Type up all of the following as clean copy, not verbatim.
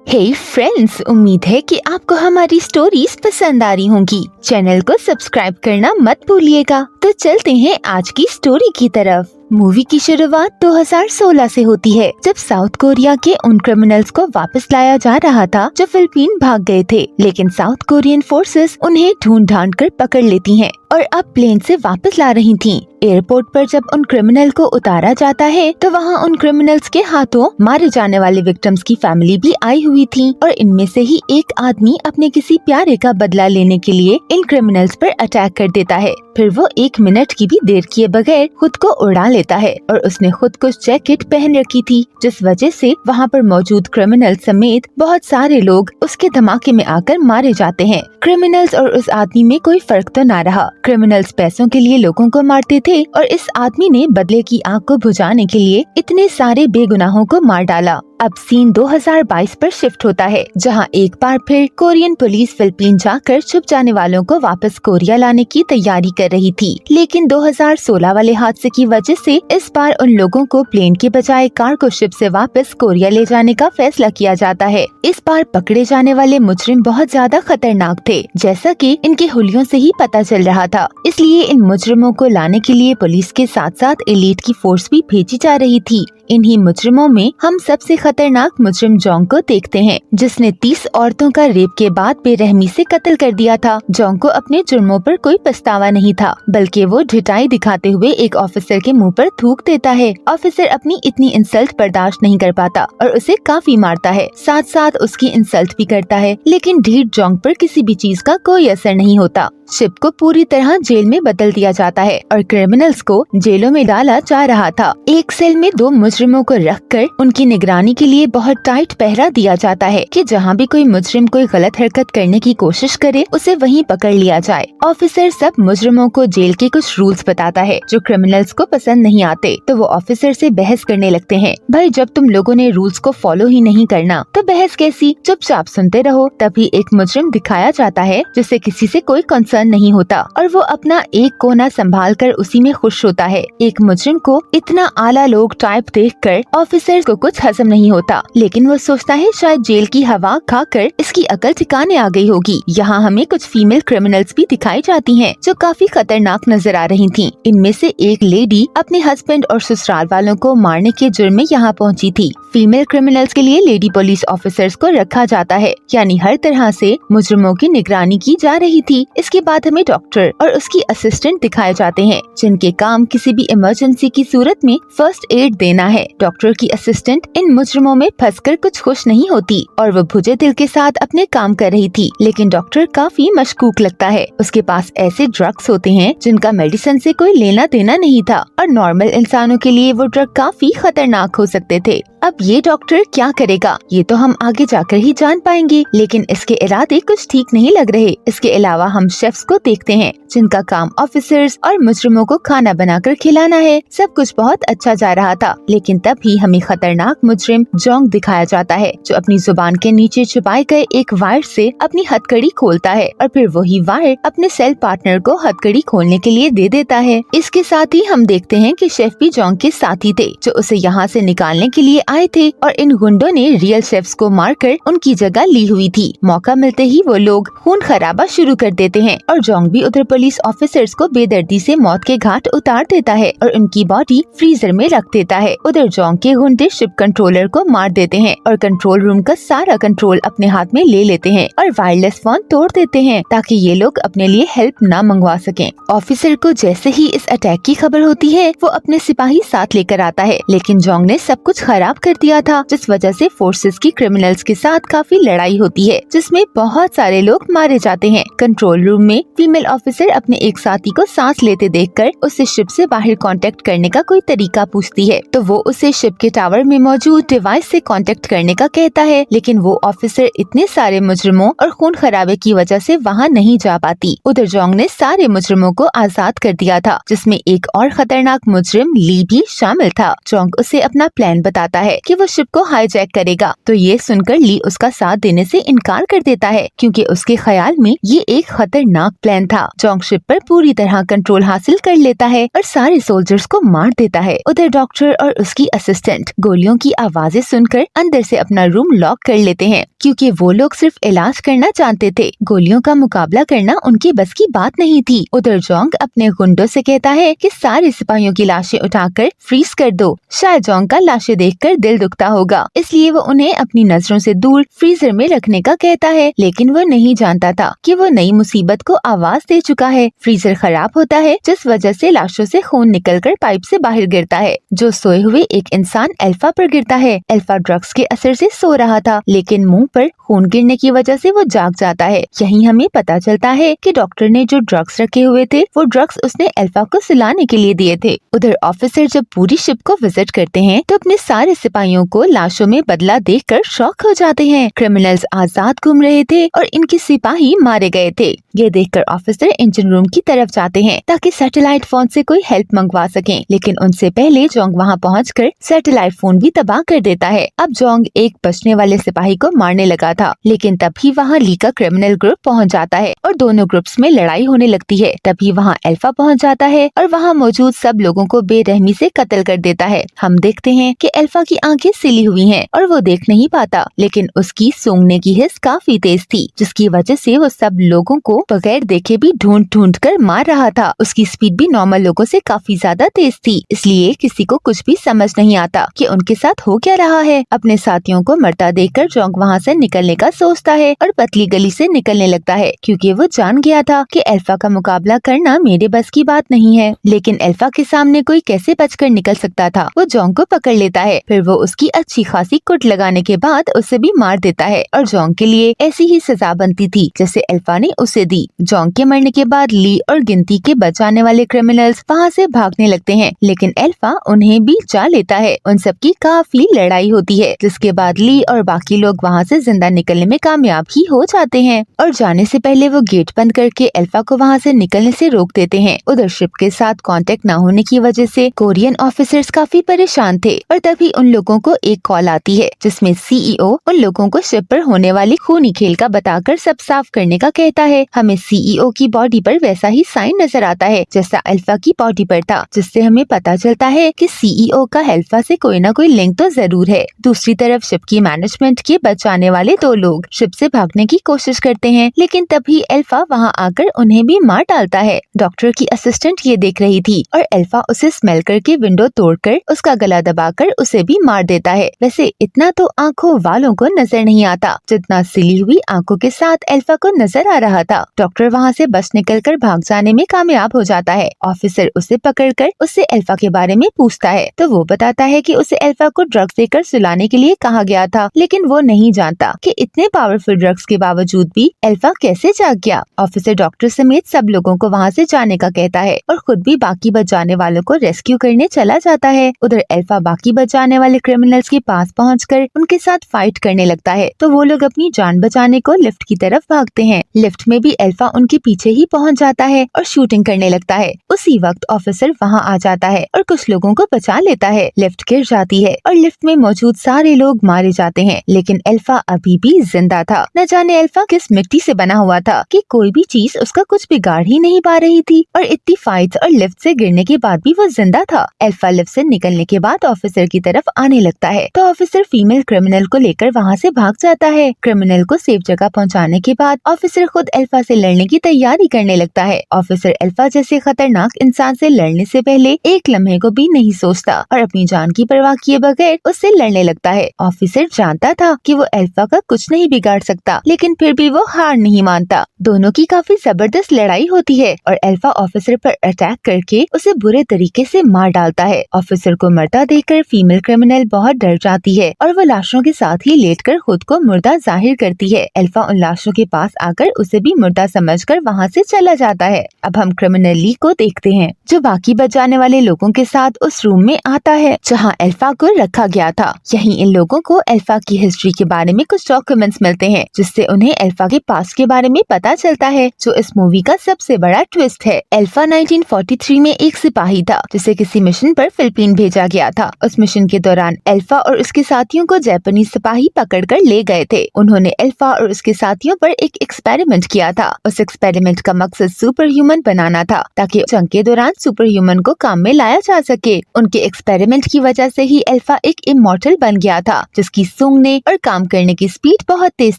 हे friends, उम्मीद है कि आपको हमारी स्टोरीज पसंद आ रही होंगी। चैनल को सब्सक्राइब करना मत भूलिएगा। तो चलते हैं आज की स्टोरी की तरफ। मूवी की शुरुआत 2016 से होती है, जब साउथ कोरिया के उन क्रिमिनल्स को वापस लाया जा रहा था जो फिलीपीन भाग गए थे, लेकिन साउथ कोरियन फोर्सेस उन्हें ढूंढ ढांड कर पकड़ लेती हैं और अब प्लेन से वापस ला रही थीं। एयरपोर्ट पर जब उन क्रिमिनल को उतारा जाता है तो वहाँ उन क्रिमिनल्स के हाथों मारे जाने वाले विक्टिम्स की फैमिली भी आई हुई थी और इनमें से ही एक आदमी अपने किसी प्यारे का बदला लेने के लिए इन क्रिमिनल्स पर अटैक कर देता है। फिर वो 1 मिनट की भी देर किए बगैर खुद को उड़ा लेता है और उसने खुद को जैकेट पहन रखी थी, जिस वजह से वहाँ पर मौजूद क्रिमिनल समेत बहुत सारे लोग उसके धमाके में आकर मारे जाते हैं। क्रिमिनल्स और उस आदमी में कोई फर्क तो ना रहा। क्रिमिनल्स पैसों के लिए लोगों को मारते थे और इस आदमी ने बदले की आग को बुझाने के लिए इतने सारे बेगुनाहों को मार डाला। अब सीन 2022 पर शिफ्ट होता है, जहां एक बार फिर कोरियन पुलिस फिलीपीन जाकर छुप जाने वालों को वापस कोरिया लाने की तैयारी कर रही थी, लेकिन 2016 वाले हादसे की वजह से इस बार उन लोगों को प्लेन के बजाय कार्गो शिप से वापस कोरिया ले जाने का फैसला किया जाता है। इस बार पकड़े जाने वाले मुजरिम बहुत ज्यादा खतरनाक थे, जैसा कि इनके हुलियों से ही पता चल रहा था। इसलिए इन मुजरिमों को लाने के लिए पुलिस के साथ साथ एलीट की फोर्स भी भेजी जा रही थी। इन्हीं मुजरिमों में हम सबसे खतरनाक मुजरिम जोंग को देखते हैं, जिसने 30 औरतों का रेप के बाद बेरहमी से कत्ल कर दिया था। जोंग को अपने जुर्मों पर कोई पछतावा नहीं था, बल्कि वो ढिठाई दिखाते हुए एक ऑफिसर के मुंह पर थूक देता है। ऑफिसर अपनी इतनी इंसल्ट बर्दाश्त नहीं कर पाता और उसे काफी मारता है, साथ साथ उसकी इंसल्ट भी करता है, लेकिन ढीठ जोंग पर किसी भी चीज का कोई असर नहीं होता। शिप को पूरी तरह जेल में बदल दिया जाता है और क्रिमिनल्स को जेलों में डाला जा रहा था। एक सेल में 2 मुजरिमों को रखकर उनकी निगरानी के लिए बहुत टाइट पहरा दिया जाता है कि जहां भी कोई मुजरिम कोई गलत हरकत करने की कोशिश करे, उसे वहीं पकड़ लिया जाए। ऑफिसर सब मुजरिमों को जेल के कुछ रूल्स बताता है जो क्रिमिनल्स को पसंद नहीं आते, तो वो ऑफिसर से बहस करने लगते हैं। भाई, जब तुम लोगों ने रूल्स को फॉलो ही नहीं करना तो बहस कैसी, चुपचाप सुनते रहो। तभी एक मुजरिम दिखाया जाता है जिसे किसी से कोई कंसर्न नहीं होता और वो अपना एक कोना संभाल कर उसी में खुश होता है। एक मुजरिम को इतना आला लोग टाइप देखकर ऑफिसर को कुछ हजम नहीं होता, लेकिन वो सोचता है शायद जेल की हवा खाकर इसकी अकल ठिकाने आ गई होगी। यहाँ हमें कुछ फीमेल क्रिमिनल्स भी दिखाई जाती हैं जो काफी खतरनाक नजर आ रही थीं। इनमें से एक लेडी अपने हस्बैंड और ससुराल वालों को मारने के जुर्म में यहाँ पहुँची थी। फीमेल क्रिमिनल्स के लिए लेडी पुलिस ऑफिसर्स को रखा जाता है, यानी हर तरह से मुजरिमों की निगरानी की जा रही थी। इसके बाद हमें डॉक्टर और उसकी असिस्टेंट दिखाए जाते हैं, जिनके काम किसी भी इमरजेंसी की सूरत में फर्स्ट एड देना है। डॉक्टर की असिस्टेंट इन मुजरिमों में फंसकर कुछ खुश नहीं होती और वो भुजे दिल के साथ अपने काम कर रही थी, लेकिन डॉक्टर काफी मशकूक लगता है। उसके पास ऐसे ड्रग्स होते हैं जिनका मेडिसिन से कोई लेना देना नहीं था और नॉर्मल इंसानों के लिए वो ड्रग काफी खतरनाक हो सकते थे। अब ये डॉक्टर क्या करेगा, ये तो हम आगे जाकर ही जान पाएंगे, लेकिन इसके इरादे कुछ ठीक नहीं लग रहे। इसके अलावा हम शेफ्स को देखते हैं जिनका काम ऑफिसर्स और मुजरिमों को खाना बनाकर खिलाना है। सब कुछ बहुत अच्छा जा रहा था, लेकिन तभी हमें खतरनाक मुजरिम जोंग दिखाया जाता है, जो अपनी जुबान के नीचे छुपाए गए एक वायर से अपनी हथकड़ी खोलता है और फिर वही वायर अपने सेल पार्टनर को हथकड़ी खोलने के लिए दे देता है। इसके साथ ही हम देखते हैं कि शेफ भी जोंग के साथी थे, जो उसे यहाँ से निकालने के लिए आए थे और इन गुंडों ने रियल शेफ्स को मारकर उनकी जगह ली हुई थी। मौका मिलते ही वो लोग खून खराबा शुरू कर देते हैं और जोंग भी उधर पुलिस ऑफिसर्स को बेदर्दी से मौत के घाट उतार देता है और उनकी बॉडी फ्रीजर में रख देता है। उधर जोंग के गुंडे शिप कंट्रोलर को मार देते हैं और कंट्रोल रूम का सारा कंट्रोल अपने हाथ में ले लेते हैं और वायरलेस फोन तोड़ देते हैं ताकि ये लोग अपने लिए हेल्प न मंगवा सकें। ऑफिसर को जैसे ही इस अटैक की खबर होती है, वो अपने सिपाही साथ लेकर आता है, लेकिन जोंग ने सब कुछ खराब कर दिया था, जिस वजह से फोर्सेस की क्रिमिनल्स के साथ काफी लड़ाई होती है, जिसमें बहुत सारे लोग मारे जाते हैं। कंट्रोल रूम में फीमेल ऑफिसर अपने एक साथी को सांस लेते देखकर उससे शिप से बाहर कांटेक्ट करने का कोई तरीका पूछती है, तो वो उसे शिप के टावर में मौजूद डिवाइस से कांटेक्ट करने का कहता है, लेकिन वो ऑफिसर इतने सारे मुजरिमों और खून खराबे की वजह से वहाँ नहीं जा पाती। उधर जोंग ने सारे मुजरिमों को आजाद कर दिया था, जिसमें एक और खतरनाक मुजरिम ली भी शामिल था। जोंग उसे अपना प्लान बताता है कि वो शिप को हाईजैक करेगा, तो ये सुनकर ली उसका साथ देने से इनकार कर देता है, क्योंकि उसके ख्याल में ये एक खतरनाक प्लान था। जोंग शिप पर पूरी तरह कंट्रोल हासिल कर लेता है और सारे सोल्जर्स को मार देता है। उधर डॉक्टर और उसकी असिस्टेंट गोलियों की आवाजें सुनकर अंदर से अपना रूम लॉक कर लेते हैं क्योंकि वो लोग सिर्फ इलाज करना जानते थे, गोलियों का मुकाबला करना उनकी बस की बात नहीं थी। उधर जोंग अपने गुंडों से कहता है कि सारे सिपाहियों की लाशें उठाकर फ्रीज कर दो। शायद जोंग का लाशें देखकर दिल दुखता होगा, इसलिए वो उन्हें अपनी नजरों से दूर फ्रीजर में रखने का कहता है, लेकिन वो नहीं जानता था कि वो नई मुसीबत को आवाज दे चुका है। फ्रीजर खराब होता है, जिस वजह से लाशों से खून निकलकर पाइप से बाहर गिरता है, जो सोए हुए एक इंसान अल्फा पर गिरता है। अल्फा ड्रग्स के असर से सो रहा था, लेकिन मुंह पर खून गिरने की वजह से वो जाग जाता है। यहीं हमें पता चलता है कि डॉक्टर ने जो ड्रग्स रखे हुए थे, वो ड्रग्स उसने अल्फा को सुलाने के लिए दिए थे। उधर ऑफिसर जब पूरी शिप को विजिट करते हैं तो अपने सारे सिपाहियों को लाशों में बदला देखकर शॉक हो जाते हैं। क्रिमिनल्स आजाद घूम रहे थे और इनके सिपाही मारे गए थे। ये देखकर ऑफिसर इंजन रूम की तरफ जाते हैं ताकि सैटेलाइट फोन से कोई हेल्प मंगवा सकें, लेकिन उनसे पहले जोंग वहां पहुंचकर सैटेलाइट फोन भी तबाह कर देता है। अब जोंग एक बचने वाले सिपाही को मारने लगा था, लेकिन तभी वहां ली का क्रिमिनल ग्रुप पहुंच जाता है और दोनों ग्रुप्स में लड़ाई होने लगती है। तभी वहां अल्फा पहुंच जाता है और वहां मौजूद सब लोगों को बेरहमी से कत्ल कर देता है। हम देखते हैं कि अल्फा की आंखें सिली हुई हैं और वो देख नहीं पाता, लेकिन उसकी सूंघने की हिस्स काफी तेज थी, जिसकी वजह से वो सब लोगों को बगैर देखे भी ढूंढ ढूंढ कर मार रहा था। उसकी स्पीड भी नॉर्मल लोगों से काफी ज्यादा तेज थी, इसलिए किसी को कुछ भी समझ नहीं आता कि उनके साथ हो क्या रहा है। अपने साथियों को मरता देखकर जोंग वहाँ से निकलने का सोचता है और पतली गली से निकलने लगता है, क्योंकि वो जान गया था कि अल्फा का मुकाबला करना मेरे बस की बात नहीं है। लेकिन अल्फा के सामने कोई कैसे बचकर निकल सकता था। वो जोंग को पकड़ लेता है, फिर वो उसकी अच्छी खासी कुट लगाने के बाद उसे भी मार देता है और जोंग के लिए ऐसी ही सजा बनती थी जैसे अल्फा ने उसे दी। जोंग के मरने के बाद ली और गिनती के बचाने वाले क्रिमिनल्स वहाँ से भागने लगते हैं, लेकिन अल्फा उन्हें भी जा लेता है। उन सबकी काफी लड़ाई होती है, जिसके बाद ली और बाकी लोग वहाँ से जिंदा निकलने में कामयाब ही हो जाते हैं और जाने से पहले वो गेट बंद करके अल्फा को वहाँ से निकलने से रोक देते हैं। उधर शिप के साथ कांटेक्ट न होने की वजह से कोरियन ऑफिसर्स काफी परेशान थे और तभी उन लोगों को एक कॉल आती है, जिसमें सीईओ उन लोगों को शिप पर होने वाली खूनी खेल का बताकर सब साफ करने का कहता है। हमें सीईओ की बॉडी पर वैसा ही साइन नजर आता है जैसा अल्फा की बॉडी पर था, जिससे हमें पता चलता है कि सीईओ का अल्फा से कोई न कोई लिंक तो जरूर है। दूसरी तरफ शिप की मैनेजमेंट के बचाने वाले दो लोग शिप से भागने की कोशिश करते हैं, लेकिन तभी अल्फा वहां आकर उन्हें भी मार डालता है। डॉक्टर की असिस्टेंट ये देख रही थी और अल्फा उसे स्मेल करके विंडो तोड़कर उसका गला दबाकर उसे भी मार देता है। वैसे इतना तो आंखों वालों को नजर नहीं आता जितना सिली हुई आंखों के साथ अल्फा को नजर आ रहा था। डॉक्टर वहाँ से बच निकलकर भाग जाने में कामयाब हो जाता है। ऑफिसर उसे पकड़कर उससे अल्फा के बारे में पूछता है तो वो बताता है कि उसे अल्फा को ड्रग्स देकर सुलाने के लिए कहा गया था, लेकिन वो नहीं जानता कि इतने पावरफुल ड्रग्स के बावजूद भी अल्फा कैसे जाग गया। ऑफिसर डॉक्टर समेत सब लोगों को वहाँ से जाने का कहता है और खुद भी बाकी बच जाने वालों को रेस्क्यू करने चला जाता है। उधर अल्फा बाकी बच जाने वाले क्रिमिनल्स के पास पहुंचकर उनके साथ फाइट करने लगता है, तो वो लोग अपनी जान बचाने को लिफ्ट की तरफ भागते हैं। लिफ्ट में भी अल्फा उनके पीछे ही पहुंच जाता है और शूटिंग करने लगता है। उसी वक्त ऑफिसर वहां आ जाता है और कुछ लोगों को बचा लेता है। लिफ्ट गिर जाती है और लिफ्ट में मौजूद सारे लोग मारे जाते हैं, लेकिन अल्फा अभी भी जिंदा था। न जाने अल्फा किस मिट्टी से बना हुआ था कि कोई भी चीज उसका कुछ बिगाड़ ही नहीं पा रही थी और इतनी फाइट्स और लिफ्ट से गिरने के बाद भी वो जिंदा था। अल्फा लिफ्ट से निकलने के बाद ऑफिसर की तरफ आने लगता है, तो ऑफिसर फीमेल क्रिमिनल को लेकर वहाँ से भाग जाता है। क्रिमिनल को सेफ जगह पहुँचाने के बाद ऑफिसर खुद अल्फा से लड़ने की तैयारी करने लगता है। ऑफिसर अल्फा जैसे खतरनाक इंसान से लड़ने से पहले एक लम्हे को भी नहीं सोचता और अपनी जान की परवाह किए बगैर उससे लड़ने लगता है। ऑफिसर जानता था कि वो अल्फा का कुछ नहीं बिगाड़ सकता, लेकिन फिर भी वो हार नहीं मानता। दोनों की काफी जबरदस्त लड़ाई होती है और अल्फा ऑफिसर पर अटैक करके उसे बुरे तरीके से मार डालता है। ऑफिसर को मरता देखकर फीमेल क्रिमिनल बहुत डर जाती है और वो लाशों के साथ ही लेटकर खुद को मुर्दा जाहिर करती है। अल्फा उन लाशों के पास आकर उसे भी मुर्दा समझकर वहाँ से चला जाता है। अब हम क्रिमिनल ली को देखते हैं, जो बाकी बचाने वाले लोगों के साथ उस रूम में आता है जहाँ अल्फा को रखा गया था। यहीं इन लोगों को अल्फा की हिस्ट्री के बारे में कुछ डॉक्यूमेंट्स मिलते हैं, जिससे उन्हें अल्फा के पास्ट के बारे में पता चलता है, जो इस मूवी का सबसे बड़ा ट्विस्ट है। अल्फा 1943 में एक सिपाही था जिसे किसी मिशन पर फिलीपीन भेजा गया था। उस मिशन के दौरान अल्फा और उसके साथियों को जापानीज सिपाही पकड़कर ले गए थे। उन्होंने अल्फा और उसके साथियों पर एक एक्सपेरिमेंट किया था। उस एक्सपेरिमेंट का मकसद सुपर ह्यूमन बनाना था, ताकि जंग के दौरान सुपर ह्यूमन को काम में लाया जा सके। उनके एक्सपेरिमेंट की वजह से ही अल्फा एक इमॉर्टल बन गया था, जिसकी सूंघने और काम करने करने की स्पीड बहुत तेज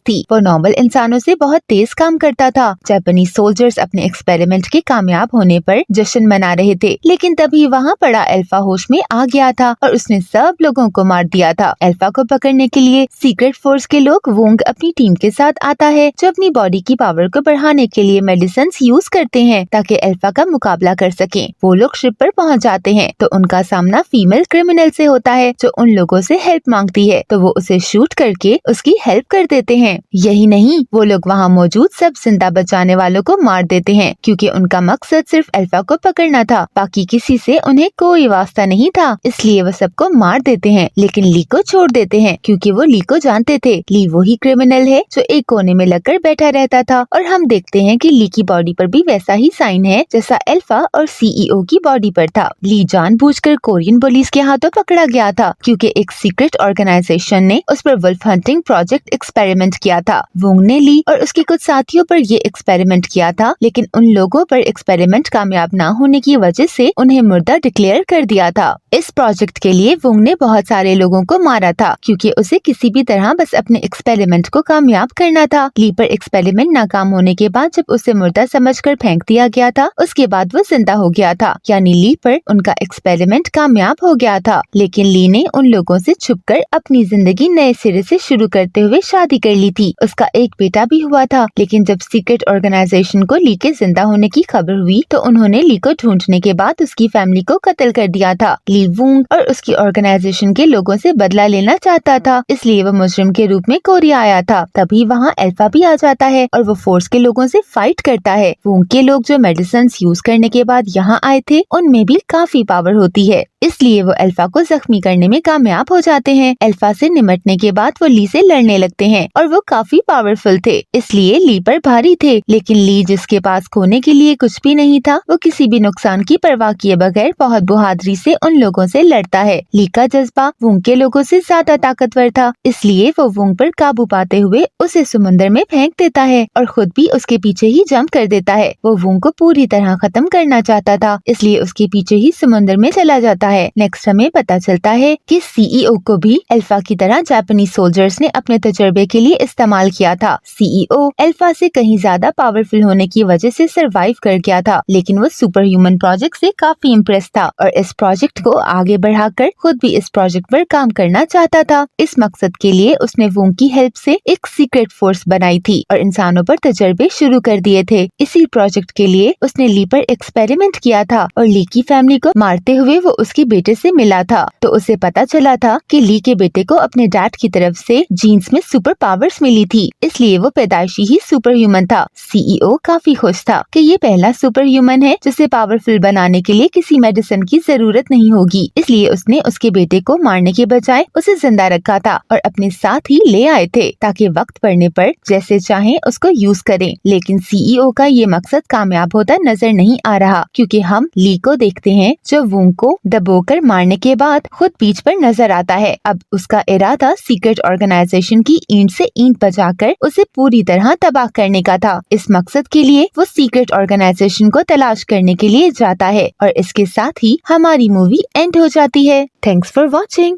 थी। वो नॉर्मल इंसानों से बहुत तेज काम करता था। जापानीज सोल्जर्स अपने एक्सपेरिमेंट के कामयाब होने पर जश्न मना रहे थे, लेकिन तभी वहाँ पड़ा अल्फा होश में आ गया था और उसने सब लोगों को मार दिया था। अल्फा को पकड़ने के लिए सीक्रेट फोर्स के लोग वोंग अपनी टीम के साथ आता है, जो अपनी बॉडी की पावर को बढ़ाने के लिए मेडिसिन यूज करते हैं ताकि अल्फा का मुकाबला कर सकें। वो लोग शिप पर पहुंच जाते हैं तो उनका सामना फीमेल क्रिमिनल से होता है, जो उन लोगों से हेल्प मांगती है, तो वो उसे शूट करके उसकी हेल्प कर देते हैं। यही नहीं, वो लोग वहाँ मौजूद सब जिंदा बचाने वालों को मार देते हैं, क्योंकि उनका मकसद सिर्फ अल्फा को पकड़ना था। बाकी किसी से उन्हें कोई वास्ता नहीं था, इसलिए वो सबको मार देते हैं, लेकिन ली को छोड़ देते हैं, क्योंकि वो ली को जानते थे। ली वही क्रिमिनल है जो एक कोने में लगकर बैठा रहता था, और हम देखते हैं कि ली की बॉडी पर भी वैसा ही साइन है जैसा अल्फा और सीईओ की बॉडी पर था। ली जानबूझकर कोरियन पुलिस के हाथों पकड़ा गया था, क्योंकि एक सीक्रेट ऑर्गेनाइजेशन ने उस पर वुल्फ हंटिंग प्रोजेक्ट एक्सपेरिमेंट किया था। वोंग ने ली और उसके कुछ साथियों पर ये एक्सपेरिमेंट किया था, लेकिन उन लोगों पर एक्सपेरिमेंट कामयाब न होने की वजह से उन्हें मुर्दा डिक्लेयर कर दिया था। इस प्रोजेक्ट के लिए वोंग ने बहुत सारे लोगों को मारा था, क्योंकि उसे किसी भी तरह बस अपने एक्सपेरिमेंट को कामयाब करना था। ली पर एक्सपेरिमेंट नाकाम होने के बाद जब उसे मुर्दा समझकर फेंक दिया गया था, उसके बाद वो जिंदा हो गया था, यानी ली पर उनका एक्सपेरिमेंट कामयाब हो गया था। लेकिन ली ने उन लोगों से छुपकर अपनी जिंदगी नए सिरे से शुरू करते हुए शादी कर ली थी। उसका एक बेटा भी हुआ था, लेकिन जब सीक्रेट ऑर्गेनाइजेशन को ली के जिंदा होने की खबर हुई तो उन्होंने ली को ढूंढने के बाद उसकी फैमिली को कत्ल कर दिया था। ली वोंग और उसकी ऑर्गेनाइजेशन के लोगों से बदला लेना चाहता था, इसलिए वो मुजरिम के रूप में कोरिया आया था। तभी वहाँ अल्फा भी आ जाता है और वो फोर्स के लोगों से फाइट करता है। वोंग के लोग जो मेडिसिन यूज करने के बाद यहाँ आए थे, उनमें भी काफी पावर होती है, इसलिए वो अल्फा को जख्मी करने में कामयाब हो जाते हैं। अल्फा से निमटने के बाद वो ली से लड़ने लगते हैं और वो काफी पावरफुल थे, इसलिए ली पर भारी थे। लेकिन ली, जिसके पास खोने के लिए कुछ भी नहीं था, वो किसी भी नुकसान की परवाह किए बगैर बहुत बहादुरी से उन लोगों से लड़ता है। ली का जज्बा वोंग के लोगों से ज्यादा ताकतवर था, इसलिए वो वोंग पर काबू पाते हुए उसे समुद्र में फेंक देता है और खुद भी उसके पीछे ही जंप कर देता है। वो वोंग को पूरी तरह खत्म करना चाहता था, इसलिए उसके पीछे ही समुद्र में चला जाता है। नेक्स्ट हमें पता चलता है कि सीईओ को भी अल्फा की तरह जापानीज सोल्जर्स ने अपने तजुर्बे के लिए इस्तेमाल किया था। सीईओ अल्फा से कहीं ज्यादा पावरफुल होने की वजह से सरवाइव कर गया था, लेकिन वो सुपर ह्यूमन प्रोजेक्ट से काफी इम्प्रेस था और इस प्रोजेक्ट को आगे बढ़ाकर खुद भी इस प्रोजेक्ट पर काम करना चाहता था। इस मकसद के लिए उसने वोंग की हेल्प से एक सीक्रेट फोर्स बनाई थी और इंसानों पर तजुर्बे शुरू कर दिए थे। इसी प्रोजेक्ट के लिए उसने ली पर एक्सपेरिमेंट किया था और ली की फैमिली को मारते हुए वो उसके बेटे से मिला था, तो उसे पता चला था कि ली के बेटे को अपने डैड की तरफ से जीन्स में सुपर पावर्स मिली थी, इसलिए वो पैदाइशी ही सुपर ह्यूमन था। सीईओ काफी खुश था कि ये पहला सुपर ह्यूमन है जिसे पावरफुल बनाने के लिए किसी मेडिसिन की जरूरत नहीं होगी, इसलिए उसने उसके बेटे को मारने के बजाय उसे जिंदा रखा था और अपने साथ ही ले आए थे ताकि वक्त पड़ने पर जैसे चाहे उसको यूज करें। लेकिन सीईओ का ये मकसद कामयाब होता नजर नहीं आ रहा, क्योंकि हम ली को देखते हैं जो वोंग को दबोकर मारने के बाद खुद बीच पर नजर आता है। अब उसका इरादा सीक्रेट ऑर्गेनाइजेशन की ईंट से ईंट बजाकर उसे पूरी तरह तबाह करने का था। इस मकसद के लिए वो सीक्रेट ऑर्गेनाइजेशन को तलाश करने के लिए जाता है और इसके साथ ही हमारी मूवी एंड हो जाती है। Thanks for watching.